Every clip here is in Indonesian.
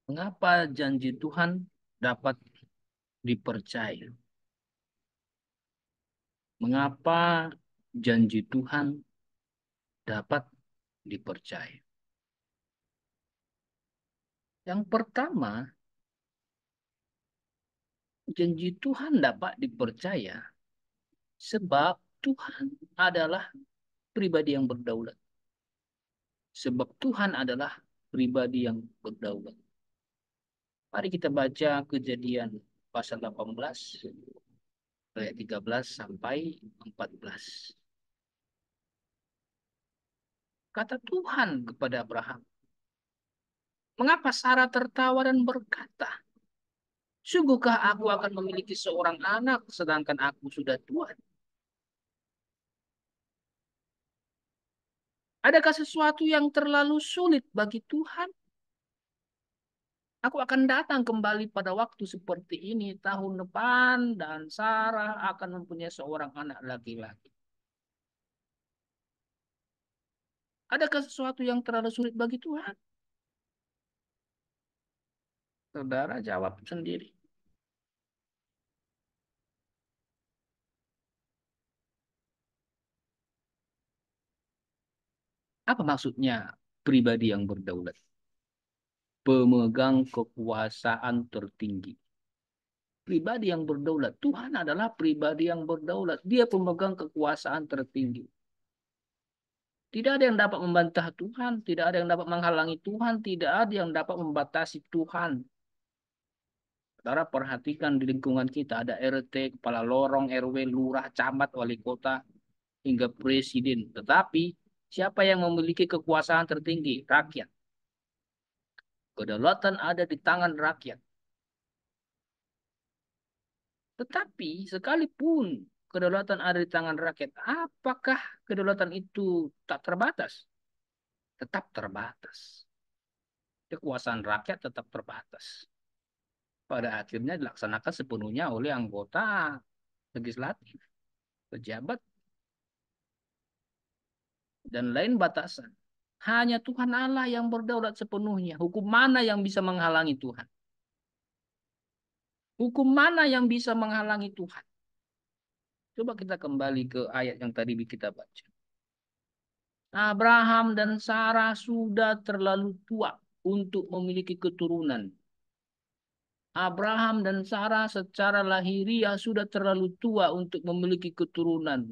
Mengapa janji Tuhan dapat dipercaya? Mengapa janji Tuhan dapat dipercaya? Yang pertama, janji Tuhan dapat dipercaya sebab Tuhan adalah pribadi yang berdaulat. Sebab Tuhan adalah pribadi yang berdaulat. Mari kita baca Kejadian pasal 18 ayat 13 sampai 14. Kata Tuhan kepada Abraham, "Mengapa Sarah tertawa dan berkata, sungguhkah aku akan memiliki seorang anak sedangkan aku sudah tua? Adakah sesuatu yang terlalu sulit bagi Tuhan? Aku akan datang kembali pada waktu seperti ini tahun depan dan Sarah akan mempunyai seorang anak laki-laki. Adakah sesuatu yang terlalu sulit bagi Tuhan?" Saudara jawab sendiri. Apa maksudnya pribadi yang berdaulat? Pemegang kekuasaan tertinggi. Pribadi yang berdaulat. Tuhan adalah pribadi yang berdaulat. Dia pemegang kekuasaan tertinggi. Tidak ada yang dapat membantah Tuhan. Tidak ada yang dapat menghalangi Tuhan. Tidak ada yang dapat membatasi Tuhan. Saudara perhatikan di lingkungan kita. Ada RT, kepala lorong, RW, lurah, camat, wali kota, hingga presiden. Tetapi siapa yang memiliki kekuasaan tertinggi? Rakyat. Kedaulatan ada di tangan rakyat. Tetapi sekalipun kedaulatan ada di tangan rakyat, apakah kedaulatan itu tak terbatas? Tetap terbatas. Kekuasaan rakyat tetap terbatas. Pada akhirnya dilaksanakan sepenuhnya oleh anggota legislatif, pejabat, dan lain batasan. Hanya Tuhan Allah yang berdaulat sepenuhnya. Hukum mana yang bisa menghalangi Tuhan? Hukum mana yang bisa menghalangi Tuhan? Coba kita kembali ke ayat yang tadi kita baca. Abraham dan Sarah sudah terlalu tua untuk memiliki keturunan. Abraham dan Sarah secara lahiriah sudah terlalu tua untuk memiliki keturunan.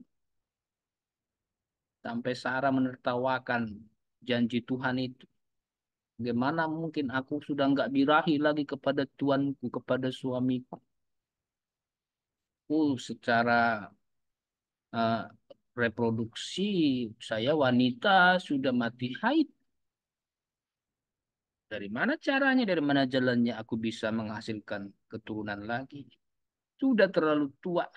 Sampai Sarah menertawakan janji Tuhan itu. Bagaimana mungkin aku sudah nggak birahi lagi kepada tuanku, kepada suamiku. Secara uh, reproduksi saya wanita sudah mati haid. Dari mana caranya, dari mana jalannya aku bisa menghasilkan keturunan lagi? Sudah terlalu tua.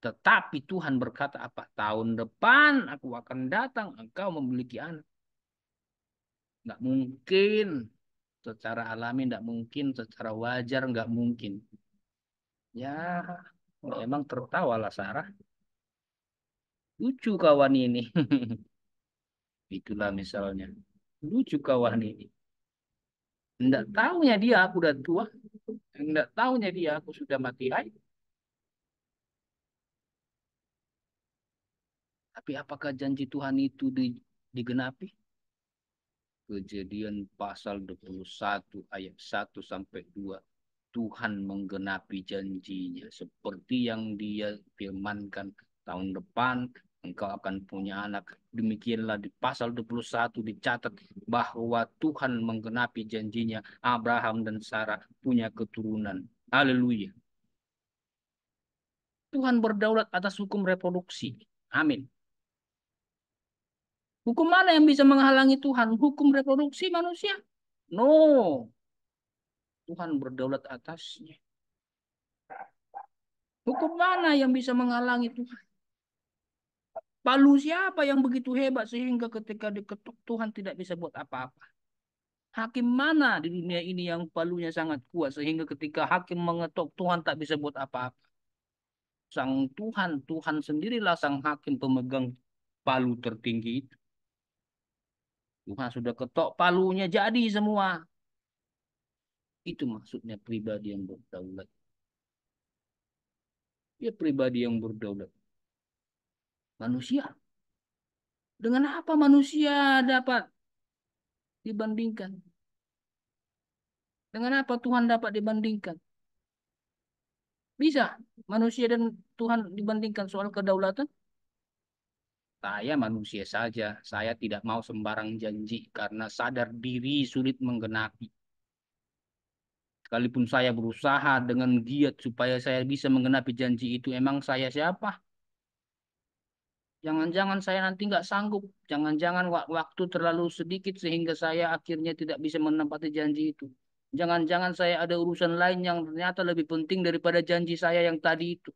Tetapi Tuhan berkata apa? Tahun depan aku akan datang, engkau memiliki anak. Nggak mungkin. Secara alami nggak mungkin, secara wajar nggak mungkin. Ya, emang tertawalah Sarah. Lucu kawan ini. Itulah misalnya. Lucu kawan ini. Nggak tahunya dia aku udah tua. Nggak tahunya dia aku sudah mati haid. Tapi apakah janji Tuhan itu digenapi? Kejadian pasal 21 ayat 1 sampai 2. Tuhan menggenapi janjinya. Seperti yang dia firmankan tahun depan engkau akan punya anak. Demikianlah di pasal 21 dicatat bahwa Tuhan menggenapi janjinya. Abraham dan Sarah punya keturunan. Haleluya. Tuhan berdaulat atas hukum reproduksi. Amin. Hukum mana yang bisa menghalangi Tuhan? Hukum reproduksi manusia? No. Tuhan berdaulat atasnya. Hukum mana yang bisa menghalangi Tuhan? Palu siapa yang begitu hebat sehingga ketika diketuk Tuhan tidak bisa buat apa-apa? Hakim mana di dunia ini yang palunya sangat kuat sehingga ketika hakim mengetuk Tuhan tak bisa buat apa-apa? Sang Tuhan, Tuhan sendirilah sang hakim pemegang palu tertinggi itu. Tuhan sudah ketok palunya jadi semua. Itu maksudnya pribadi yang berdaulat. Ya pribadi yang berdaulat. Manusia. Dengan apa manusia dapat dibandingkan? Dengan apa Tuhan dapat dibandingkan? Bisa manusia dan Tuhan dibandingkan soal kedaulatan? Saya manusia saja. Saya tidak mau sembarang janji karena sadar diri sulit menggenapi. Sekalipun saya berusaha dengan giat supaya saya bisa menggenapi janji itu, emang saya siapa? Jangan-jangan saya nanti nggak sanggup. Jangan-jangan waktu terlalu sedikit sehingga saya akhirnya tidak bisa menempati janji itu. Jangan-jangan saya ada urusan lain yang ternyata lebih penting daripada janji saya yang tadi itu.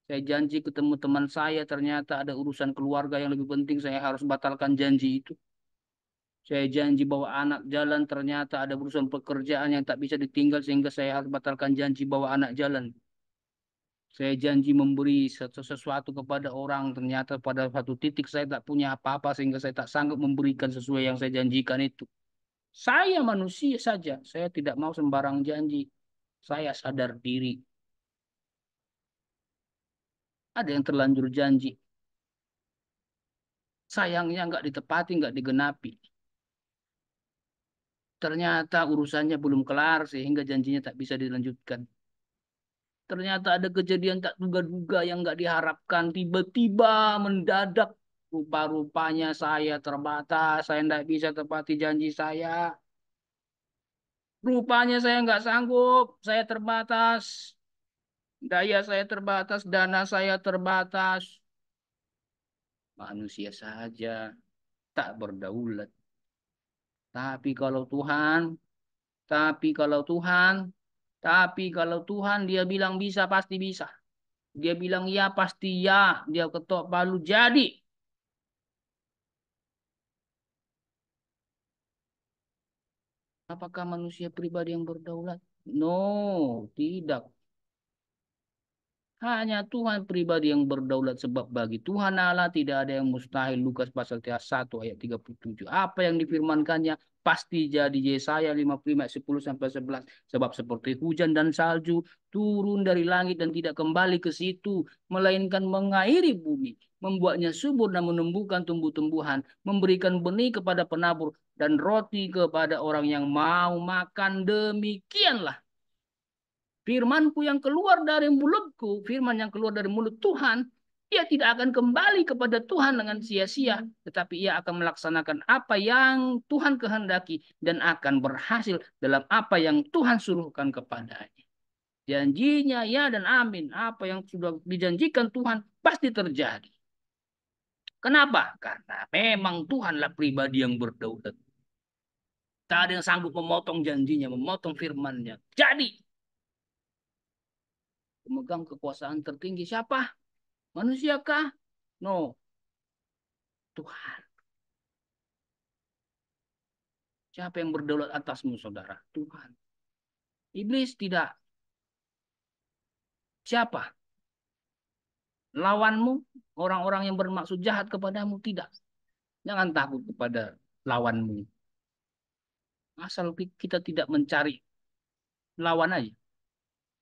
Saya janji ketemu teman saya, ternyata ada urusan keluarga yang lebih penting, saya harus batalkan janji itu. Saya janji bawa anak jalan, ternyata ada urusan pekerjaan yang tak bisa ditinggal sehingga saya harus batalkan janji bawa anak jalan. Saya janji memberi sesuatu kepada orang, ternyata pada satu titik saya tak punya apa-apa sehingga saya tak sanggup memberikan sesuai yang saya janjikan itu. Saya manusia saja, saya tidak mau sembarang janji. Saya sadar diri. Ada yang terlanjur janji. Sayangnya nggak ditepati, nggak digenapi. Ternyata urusannya belum kelar sehingga janjinya tak bisa dilanjutkan. Ternyata ada kejadian tak duga-duga yang nggak diharapkan. Tiba-tiba mendadak rupa-rupanya saya terbatas. Saya tidak bisa tepati janji saya. Rupanya saya nggak sanggup. Saya terbatas. Daya saya terbatas. Dana saya terbatas. Manusia saja tak berdaulat. Tapi kalau Tuhan, tapi kalau Tuhan, tapi kalau Tuhan dia bilang bisa pasti bisa. Dia bilang ya pasti ya. Dia ketok palu jadi. Apakah manusia pribadi yang berdaulat? No, tidak. Hanya Tuhan pribadi yang berdaulat sebab bagi Tuhan Allah tidak ada yang mustahil. Lukas pasal 1 ayat 37. Apa yang difirmankannya pasti jadi. Yesaya 55 ayat 10 sampai 11. Sebab seperti hujan dan salju turun dari langit dan tidak kembali ke situ, melainkan mengairi bumi, membuatnya subur dan menumbuhkan tumbuh-tumbuhan, memberikan benih kepada penabur dan roti kepada orang yang mau makan. Demikianlah firmanku yang keluar dari mulutku, firman yang keluar dari mulut Tuhan, ia tidak akan kembali kepada Tuhan dengan sia-sia, tetapi ia akan melaksanakan apa yang Tuhan kehendaki dan akan berhasil dalam apa yang Tuhan suruhkan kepadanya. Janjinya ya dan amin. Apa yang sudah dijanjikan Tuhan pasti terjadi. Kenapa? Karena memang Tuhanlah pribadi yang berdaulat. Tak ada yang sanggup memotong janjinya, memotong firmannya. Jadi, pemegang kekuasaan tertinggi siapa? Manusiakah? No, Tuhan. Siapa yang berdaulat atasmu, saudara? Tuhan. Iblis tidak. Siapa? Lawanmu, orang-orang yang bermaksud jahat kepadamu, tidak. Jangan takut kepada lawanmu. Asal kita tidak mencari lawan aja.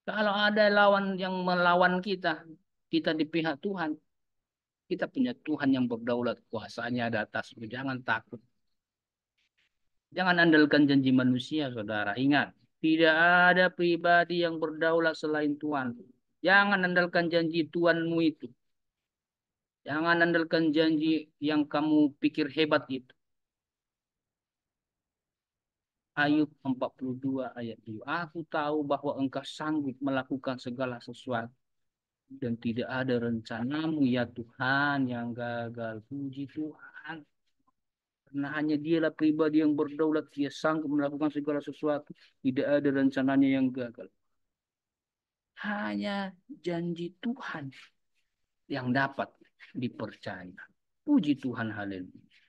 Kalau ada lawan yang melawan kita, kita di pihak Tuhan. Kita punya Tuhan yang berdaulat, kuasanya ada atasmu. Jangan takut. Jangan andalkan janji manusia, saudara. Ingat, tidak ada pribadi yang berdaulat selain Tuhan. Jangan andalkan janji Tuhanmu itu. Jangan andalkan janji yang kamu pikir hebat itu. Ayub 42 ayat 2. Aku tahu bahwa engkau sanggup melakukan segala sesuatu. Dan tidak ada rencanamu ya Tuhan yang gagal. Puji Tuhan. Karena hanya dialah pribadi yang berdaulat. Dia sanggup melakukan segala sesuatu. Tidak ada rencananya yang gagal. Hanya janji Tuhan yang dapat dipercaya. Puji Tuhan, haleluya.